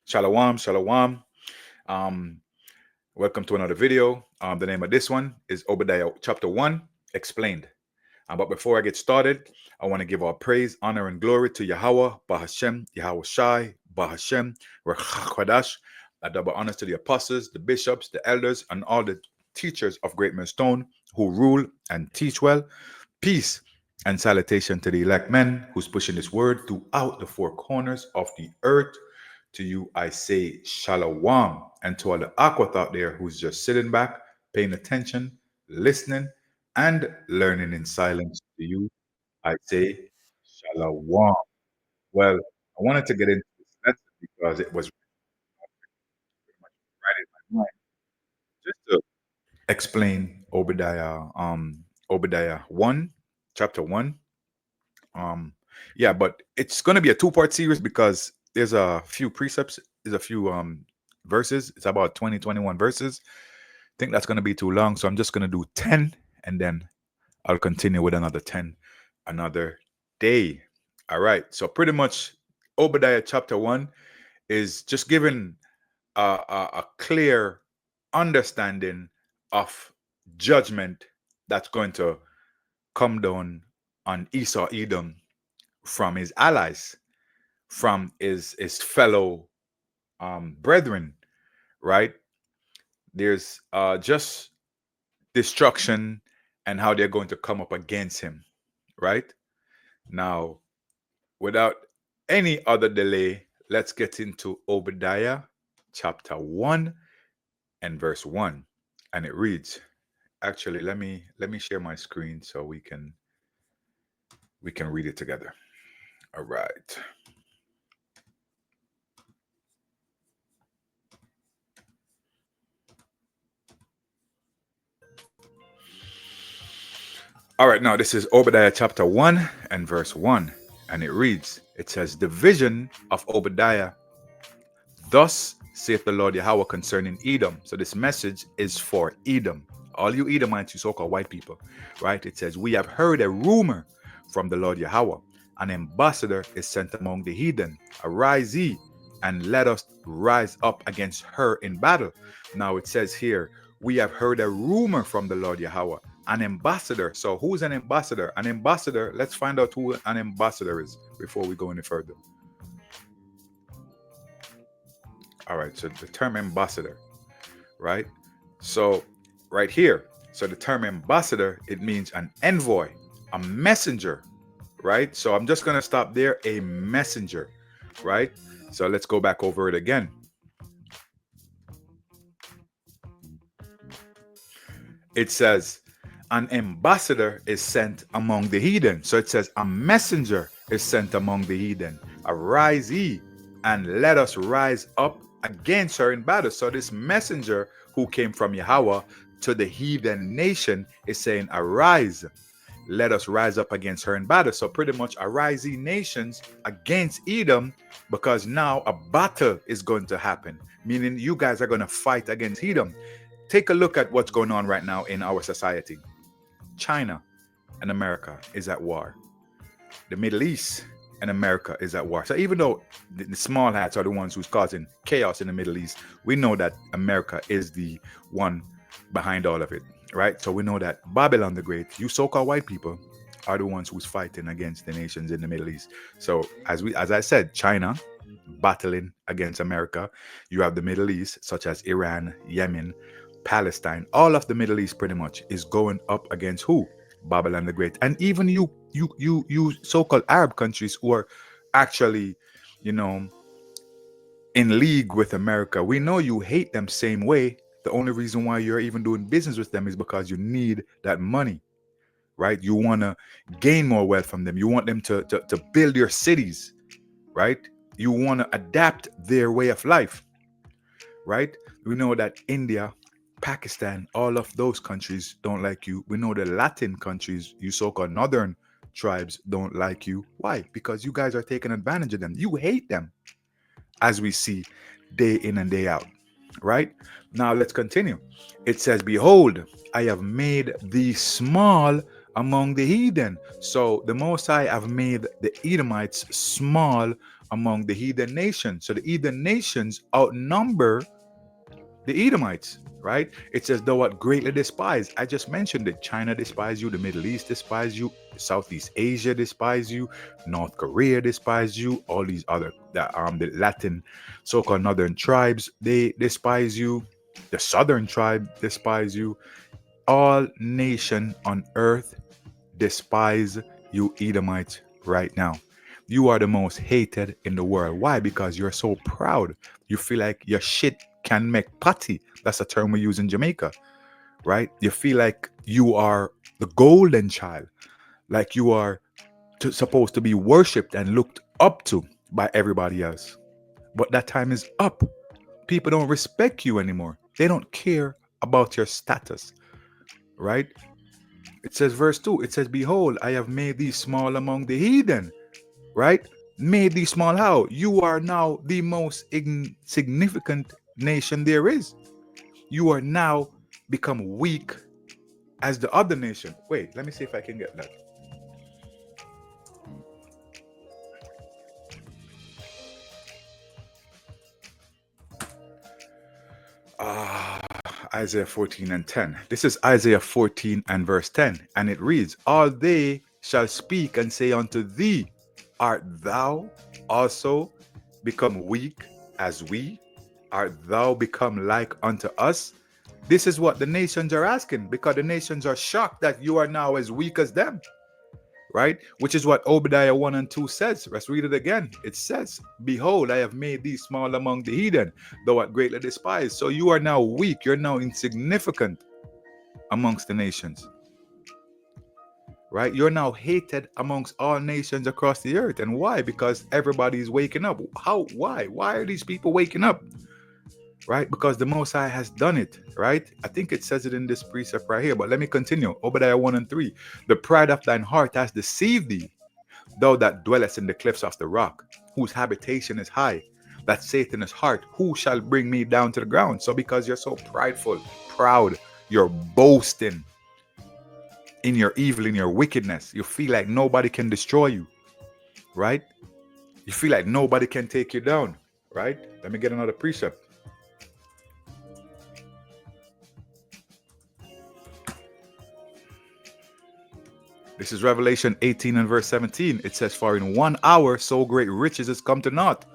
Shalom, shalom. Um, Welcome to another video. The name of this one is Obadiah chapter 1 explained. But before I get started, I want to give all praise, honor, and glory to Yahweh, Bahashem, Yahweh Shai, Bahashem, Rechakwadash. A double honors to the apostles, the bishops, the elders, and all the teachers of Great Millstone who rule and teach well. Peace and salutation to the elect men who's pushing this word throughout the four corners of the earth. To you, I say shalom. And to all the aquath out there who's just sitting back, paying attention, listening, and learning in silence, to you, I say shalom. Well, I wanted to get into this lesson because it was pretty much right in my mind just to explain Obadiah 1, chapter 1. Yeah, but it's going to be a two-part series because there's a few precepts, there's a few verses. It's about 21 verses. I think that's going to be too long, so I'm just going to do 10 and then I'll continue with another 10 another day. All right. So pretty much Obadiah chapter 1 is just giving a clear understanding of judgment that's going to come down on Esau Edom from his allies, from his fellow brethren, right? There's just destruction and how they're going to come up against him, right? Now, without any other delay, let's get into Obadiah chapter 1 and verse 1. And it reads, actually, let me share my screen so we can read it together. All right. All right, now this is Obadiah chapter 1 and verse 1. And it reads, it says, the vision of Obadiah. Thus saith the Lord Yahweh concerning Edom. So this message is for Edom. All you Edomites, you so-called white people, right? It says, we have heard a rumor from the Lord Yahweh. An ambassador is sent among the heathen. Arise ye, and let us rise up against her in battle. Now it says here, we have heard a rumor from the Lord Yahweh. An ambassador. So who's an ambassador? An ambassador, let's find out who an ambassador is before we go any further. All right, so the term ambassador, right? So right here, so the term ambassador, it means an envoy, a messenger, right? So I'm just going to stop there, a messenger, right? So let's go back over it again. It says, an ambassador is sent among the heathen. So it says, a messenger is sent among the heathen. Arise ye, and let us rise up against her in battle. So this messenger who came from Yahweh to the heathen nation is saying, arise, let us rise up against her in battle. So pretty much arise ye nations against Edom, because now a battle is going to happen, meaning you guys are going to fight against Edom. Take a look at what's going on right now in our society. China and America is at war. The Middle East and America is at war. So even though the small hats are the ones who's causing chaos in the Middle East, we know that America is the one behind all of it, right? So we know that Babylon the Great, you so-called white people, are the ones who's fighting against the nations in the Middle East. So as I said, China battling against America. You have the Middle East, such as Iran, Yemen, Palestine. All of the Middle East pretty much is going up against who? Babylon the Great. And even you so-called Arab countries who are actually, in league with America. We know you hate them same way. The only reason why you're even doing business with them is because you need that money, right? You want to gain more wealth from them. You want them to build your cities, right? You want to adapt their way of life, right? We know that India, Pakistan, all of those countries don't like you. We know the Latin countries, you so-called northern tribes, don't like you. Why? Because you guys are taking advantage of them. You hate them, as we see day in and day out, right? Now let's continue. It says, behold, I have made thee small among the heathen. So the Most High have made the Edomites small among the heathen nations. So the heathen nations outnumber the Edomites, right? It says, thou art greatly despised. I just mentioned that China despise you, the Middle East despise you, Southeast Asia despise you, North Korea despise you, all these other the Latin so-called northern tribes, they despise you, the southern tribe despise you, all nation on earth despise you Edomites right now. You are the most hated in the world. Why? Because you're so proud. You feel like your shit can make patty. That's a term we use in Jamaica, right? You feel like you are the golden child, like you are supposed to be worshipped and looked up to by everybody else. But that time is up. People don't respect you anymore. They don't care about your status, right? It says, verse 2, it says, behold, I have made thee small among the heathen, right? Made thee small how? You are now the most insignificant nation there is. You are now become weak as the other nation. Wait, let me see if I can get that. Ah, Isaiah 14 and 10. This is Isaiah 14 and verse 10. And it reads, all they shall speak and say unto thee, art thou also become weak as we? Art thou become like unto us? This is what the nations are asking, because the nations are shocked that you are now as weak as them, right? Which is what Obadiah 1 and 2 says. Let's read it again. It says, behold, I have made thee small among the heathen, thou art greatly despised. So you are now weak. You're now insignificant amongst the nations, right? You're now hated amongst all nations across the earth. And why? Because everybody is waking up. How? Why are these people waking up? Right? Because the Most High has done it, right? I think it says it in this precept right here, but let me continue. Obadiah 1 and 3. The pride of thine heart has deceived thee, thou that dwellest in the cliffs of the rock, whose habitation is high, that saith in his heart, who shall bring me down to the ground? So because you're so prideful, proud, you're boasting in your evil, in your wickedness, you feel like nobody can destroy you, right? You feel like nobody can take you down, right? Let me get another precept. This is Revelation 18 and verse 17. It says, for in 1 hour so great riches is come to naught.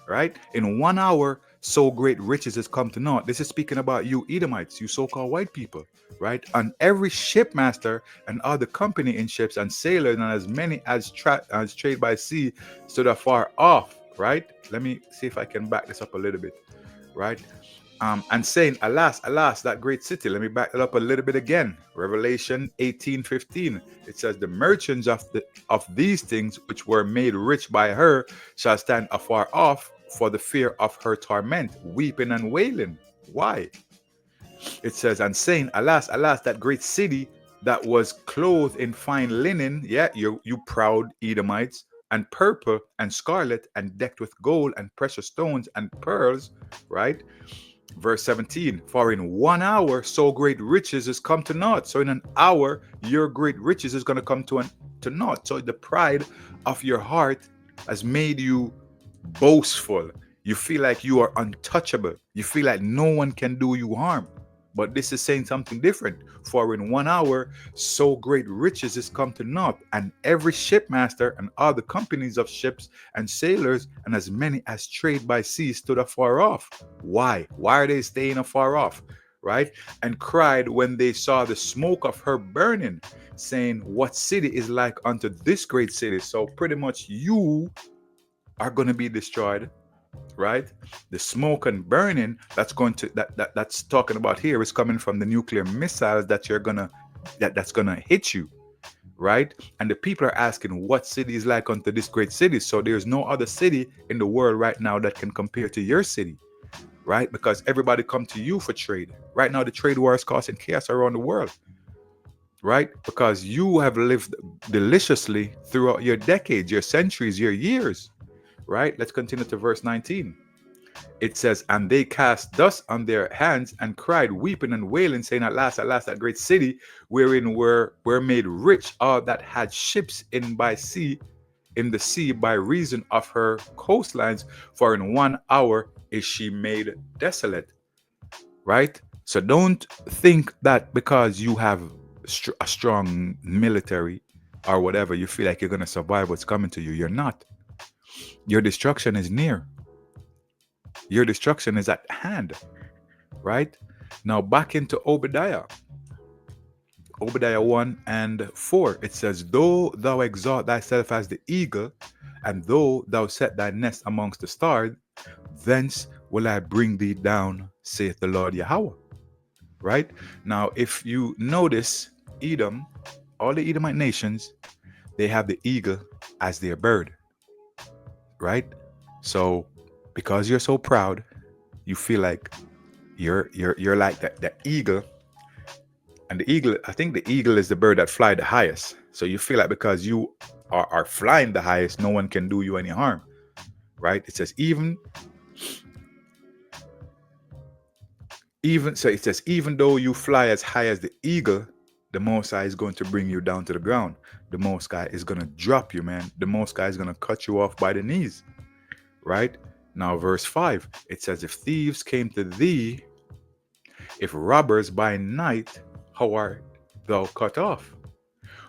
Right? In 1 hour so great riches is come to naught. This is speaking about you Edomites, you so-called white people. Right? And every shipmaster and other company in ships and sailors and as many as trade by sea stood afar off. Right? Let me see if I can back this up a little bit. Right? And saying, alas, alas, that great city. Let me back it up a little bit again. Revelation 18:15. It says, the merchants of these things which were made rich by her shall stand afar off for the fear of her torment, weeping and wailing. Why? It says, and saying, alas, alas, that great city that was clothed in fine linen, yeah, you proud Edomites, and purple and scarlet, and decked with gold and precious stones and pearls, right? Verse 17, for in 1 hour so great riches is come to naught. So in an hour your great riches is going to come to naught. So the pride of your heart has made you boastful. You feel like you are untouchable. You feel like no one can do you harm. But this is saying something different. For in 1 hour so great riches is come to naught, and every shipmaster and all the companies of ships and sailors and as many as trade by sea stood afar off. Why? Why are they staying afar off? Right? And cried when they saw the smoke of her burning, saying, what city is like unto this great city? So pretty much you are going to be destroyed, right? The smoke and burning that's going to that's talking about here is coming from the nuclear missiles that you're gonna that's gonna hit you, right? And the people are asking, what city is like unto this great city? So there's no other city in the world right now that can compare to your city, right? Because everybody come to you for trade right now. The trade war is causing chaos around the world, right? Because you have lived deliciously throughout your decades, your centuries, your years, right? Let's continue to verse 19. It says, and they cast dust on their hands and cried, weeping and wailing, saying, alas, alas, that great city wherein were made rich all that had ships in by sea, in the sea by reason of her coastlines, for in 1 hour is she made desolate. Right? So don't think that because you have a strong military or whatever, you feel like you're going to survive what's coming to you. You're not. Your destruction is near. Your destruction is at hand. Right? Now back into Obadiah. Obadiah 1 and 4. It says, though thou exalt thyself as the eagle, and though thou set thy nest amongst the stars, thence will I bring thee down, saith the Lord Yahweh. Right? Now, if you notice, Edom, all the Edomite nations, they have the eagle as their bird. Right? So, because you're so proud, you feel like you're like that eagle. And the eagle, I think the eagle is the bird that fly the highest. So you feel like because you are flying the highest, no one can do you any harm. Right? It says even though you fly as high as the eagle, the Most High is going to bring you down to the ground. The Most High is going to drop you, man. The Most High is going to cut you off by the knees. Right? Now, verse 5, it says, if thieves came to thee, if robbers by night, how art thou cut off?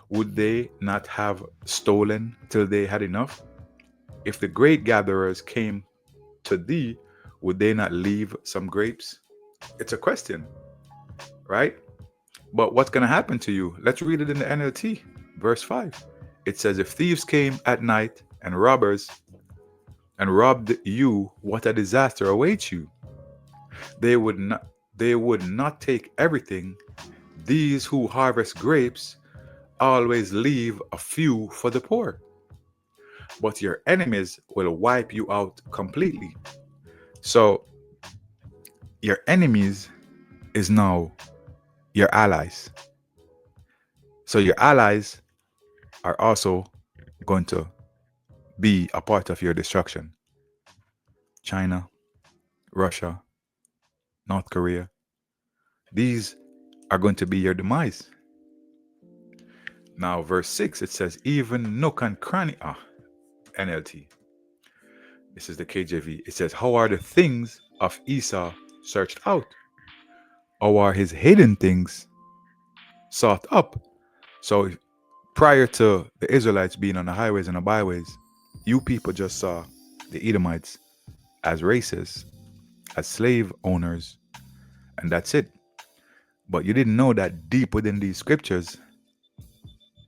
Would they not have stolen till they had enough? If the great gatherers came to thee, would they not leave some grapes? It's a question, right? But what's going to happen to you? Let's read it in the NLT, verse 5. It says, if thieves came at night and robbers and robbed you, what a disaster awaits you. They would not take everything. These who harvest grapes always leave a few for the poor. But your enemies will wipe you out completely. So your enemies is now your allies. So your allies are also going to be a part of your destruction. China, Russia, North Korea. These are going to be your demise. Now, verse 6, it says, even nook and cranny. NLT. This is the KJV. It says, how are the things of Esau searched out? How are his hidden things sought up? So prior to the Israelites being on the highways and the byways, you people just saw the Edomites as racists, as slave owners, and that's it. But you didn't know that deep within these scriptures,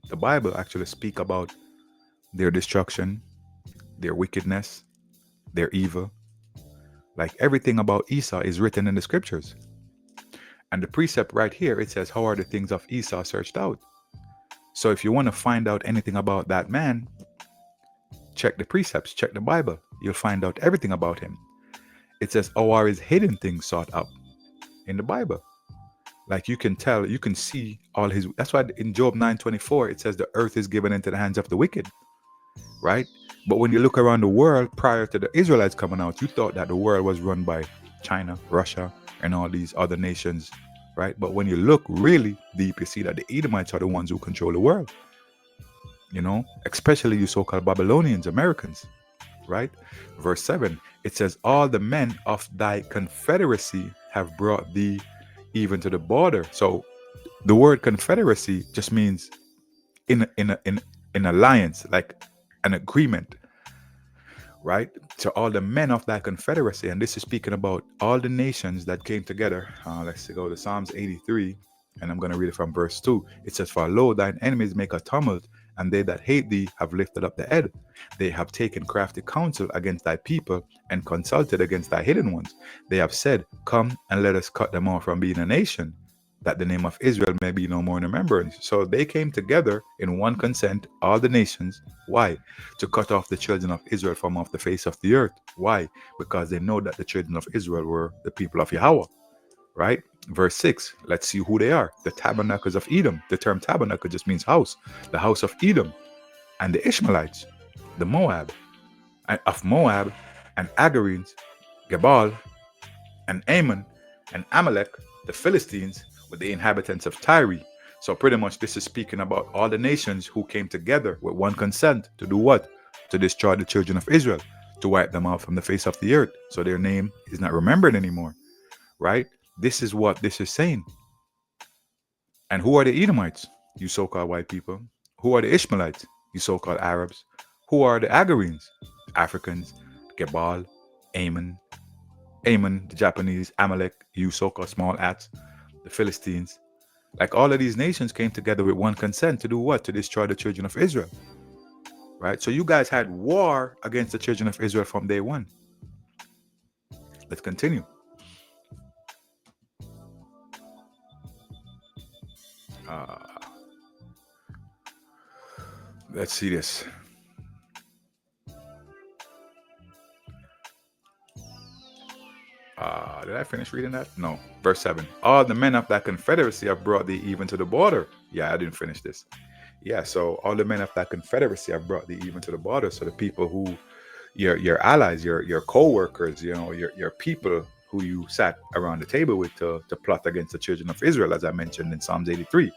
the Bible actually speak about their destruction, their wickedness, their evil. Like everything about Esau is written in the scriptures. And the precept right here, it says, how are the things of Esau searched out? So if you want to find out anything about that man, check the precepts, check the Bible. You'll find out everything about him. It says, how are his hidden things sought up in the Bible? Like you can tell, you can see all his. That's why in Job 9:24, it says the earth is given into the hands of the wicked. Right? But when you look around the world prior to the Israelites coming out, you thought that the world was run by China, Russia, and all these other nations. Right? But when you look really deep, you see that the Edomites are the ones who control the world. You know, especially you so-called Babylonians, Americans. Right? Verse 7, it says, all the men of thy confederacy have brought thee even to the border. So the word confederacy just means in alliance, like an agreement, right? So all the men of that confederacy, and this is speaking about all the nations that came together. Let's go to Psalms 83, and I'm going to read it from verse 2. It says, for lo, thine enemies make a tumult, and they that hate thee have lifted up the head. They have taken crafty counsel against thy people, and consulted against thy hidden ones. They have said, come and let us cut them off from being a nation, that the name of Israel may be no more in remembrance. So they came together in one consent, all the nations. Why? To cut off the children of Israel from off the face of the earth. Why? Because they know that the children of Israel were the people of Yahweh. Right? Verse 6, let's see who they are. The tabernacles of Edom. The term tabernacle just means house. The house of Edom. And the Ishmaelites, the Moab, and of Moab, and Agarenes, Gebal, and Ammon, and Amalek, the Philistines, with the inhabitants of Tyre. So pretty much this is speaking about all the nations who came together with one consent to do what? to destroy the children of Israel, to wipe them out from the face of the earth. So their name is not remembered anymore, right? This is what this is saying. And who are the Edomites? You so-called white people. Who are the Ishmaelites? You so-called Arabs. Who are the Agarenes? Africans, Gebal, Ammon, the Japanese, Amalek, you so-called small ats, the Philistines. Like all of these nations came together with one consent to do what? To destroy the children of Israel. Right? So you guys had war against the children of Israel from day one. Let's continue. Let's see this. Did I finish reading that? No. Verse 7. All the men of that confederacy have brought thee even to the border. Yeah, I didn't finish this. Yeah, so all the men of that confederacy have brought thee even to the border. So the people who, your allies, your co-workers, your people who you sat around the table with to plot against the children of Israel, as I mentioned in Psalms 83.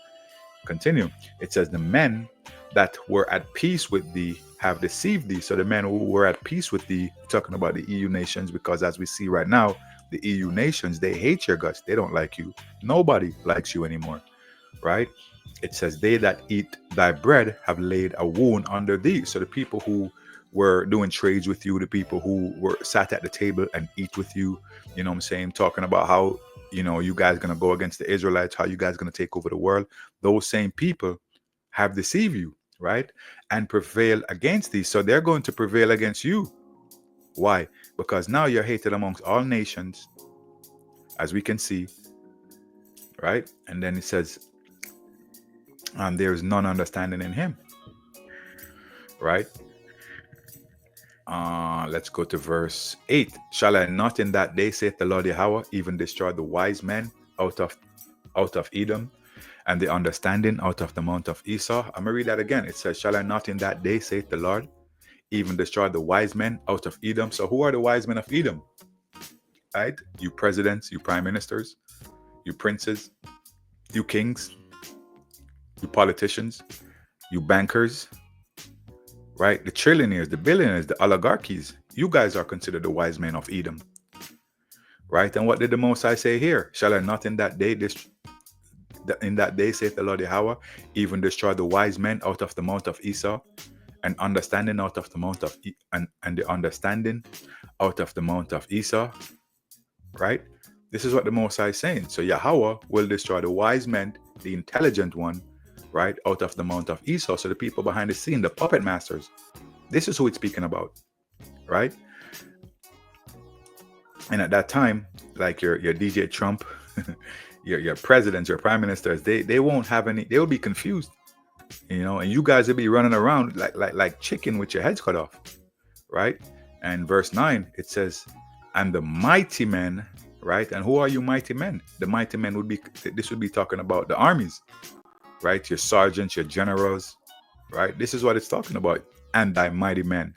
Continue. It says, the men that were at peace with thee have deceived thee. So the men who were at peace with thee, talking about the EU nations, because as we see right now, the EU nations, they hate your guts. They don't like you. Nobody likes you anymore, right? It says, they that eat thy bread have laid a wound under thee. So the people who were doing trades with you, the people who were sat at the table and eat with you, you know what I'm saying, talking about how, you guys going to go against the Israelites, how you guys going to take over the world. Those same people have deceived you, right? And prevail against thee. So they're going to prevail against you. Why? Because now you're hated amongst all nations, as we can see, right? And then it says, and there is none understanding in him, right? Let's go to verse 8. Shall I not in that day, saith the Lord Yahweh, even destroy the wise men out of Edom, and the understanding out of the mount of Esau? I'm going to read that again. It says, shall I not in that day, saith the Lord, even destroy the wise men out of Edom? So who are the wise men of Edom? Right? You presidents, you prime ministers, you princes, you kings, you politicians, you bankers, right? The trillionaires, the billionaires, the oligarchies. You guys are considered the wise men of Edom, right? And what did the Most High say here? Shall I not in that day, saith the Lord Yahweh, even destroy the wise men out of the mount of Esau, and understanding out of the mount of and the understanding out of the mount of Esau, right? This is what the Most High is saying. So Yahweh will destroy the wise men, the intelligent one, right, out of the mount of Esau. So the people behind the scene, the puppet masters. This is who it's speaking about, right? And at that time, like your DJ Trump, your presidents, your prime ministers, they won't have any. They will be confused, and you guys will be running around like chicken with your heads cut off, right? And verse 9, it says, and the mighty men, right? And who are you mighty men? The mighty men would be talking about the armies, right? Your sergeants, your generals, right? This is what it's talking about. And thy mighty men,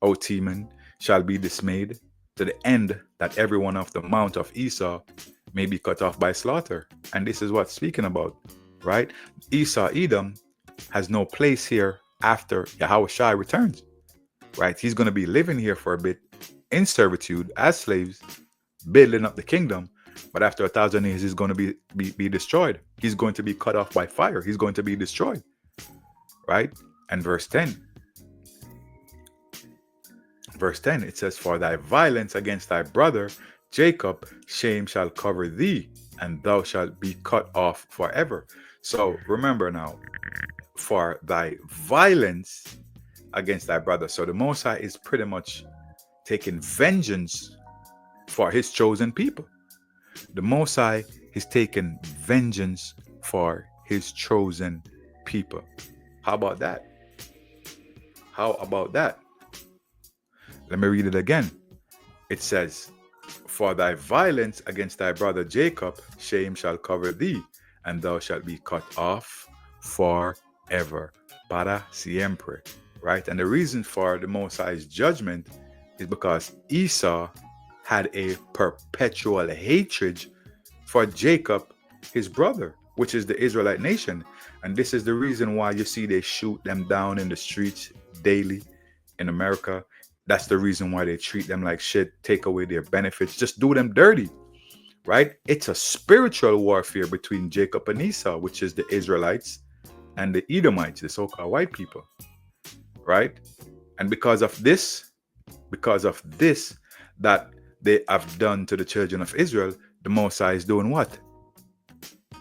O Teman, shall be dismayed, to the end that every one of the mount of Esau may be cut off by slaughter. And this is what's speaking about, right? Esau, Edom, has no place here after Yahushua returns, right? He's going to be living here for a bit in servitude as slaves, building up the kingdom. But after 1,000 years, he's going to be destroyed. He's going to be cut off by fire. He's going to be destroyed, right? And verse 10, it says, for thy violence against thy brother Jacob, shame shall cover thee, and thou shalt be cut off forever. So remember now, for thy violence against thy brother. So the Most High is pretty much taking vengeance for his chosen people. The Most High is taking vengeance for his chosen people. How about that? How about that? Let me read it again. It says, for thy violence against thy brother Jacob, shame shall cover thee, and thou shalt be cut off forever. Para siempre. Right? And the reason for the Most High's judgment is because Esau had a perpetual hatred for Jacob, his brother, which is the Israelite nation. And this is the reason why you see they shoot them down in the streets daily, in America. That's the reason why they treat them like shit, take away their benefits, just do them dirty, right? It's a spiritual warfare between Jacob and Esau, which is the Israelites and the Edomites, the so-called white people, right? And because of this that they have done to the children of Israel, the Mosai is doing what?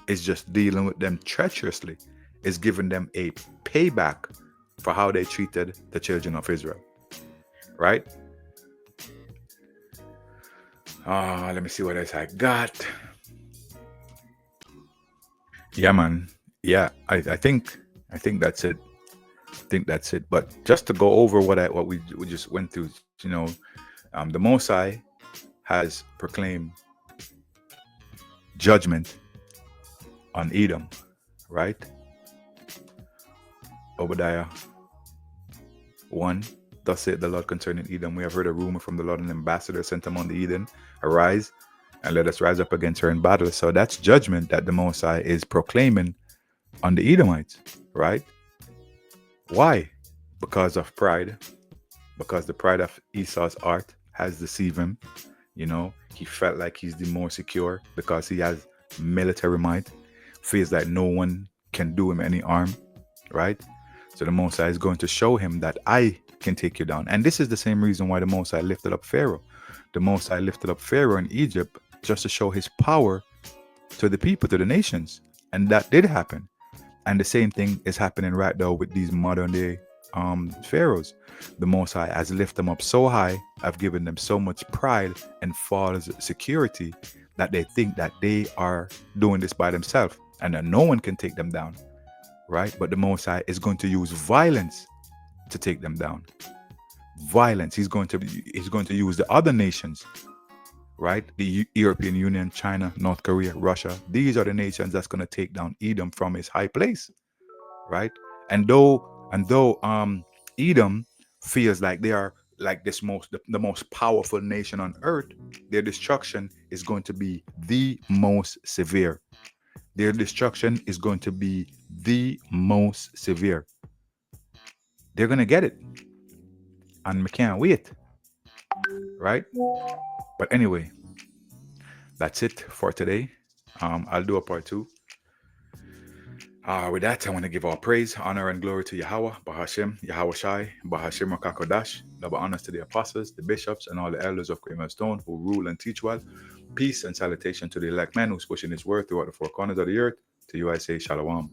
Is just dealing with them treacherously. Is giving them a payback for how they treated the children of Israel, right? Let me see what else I got. Yeah, man. Yeah, I think that's it. I think that's it. But just to go over what we just went through, the Mosai has proclaimed judgment on Edom, right? Obadiah 1. Thus saith the Lord concerning Edom, we have heard a rumor from the Lord, an ambassador sent among the Eden. Arise and let us rise up against her in battle. So that's judgment that the Mosai is proclaiming on the Edomites, right? Why? Because of pride. Because the pride of Esau's heart has deceived him. He felt like he's the more secure because he has military might. Feels like no one can do him any harm, right? So the Mosai is going to show him that I can take you down. And this is the same reason why the Mosai lifted up Pharaoh. The Mosai lifted up Pharaoh in Egypt just to show his power to the people, to the nations. And that did happen. And the same thing is happening right now with these modern day pharaohs. The Mosai has lifted them up so high, have given them so much pride and false security that they think that they are doing this by themselves and that no one can take them down, right? But the Mosai is going to use violence to take them down. Violence. He's going to use the other nations, right? The European Union, China, North Korea, Russia. These are the nations that's going to take down Edom from his high place, right? And though Edom feels like they are like the most powerful nation on earth, their destruction is going to be the most severe. Their destruction is going to be the most severe. They're going to get it. And we can't wait, right? But anyway, that's it for today. I'll do a part 2. With that, I want to give all praise, honor, and glory to Yahweh, Bahashem, Yahweh Shai, Bahashem Rakakodash. Double honors to the apostles, the bishops, and all the elders of Kramer Stone who rule and teach well. Peace and salutation to the elect man who's pushing his word throughout the four corners of the earth. To you I say Shalom.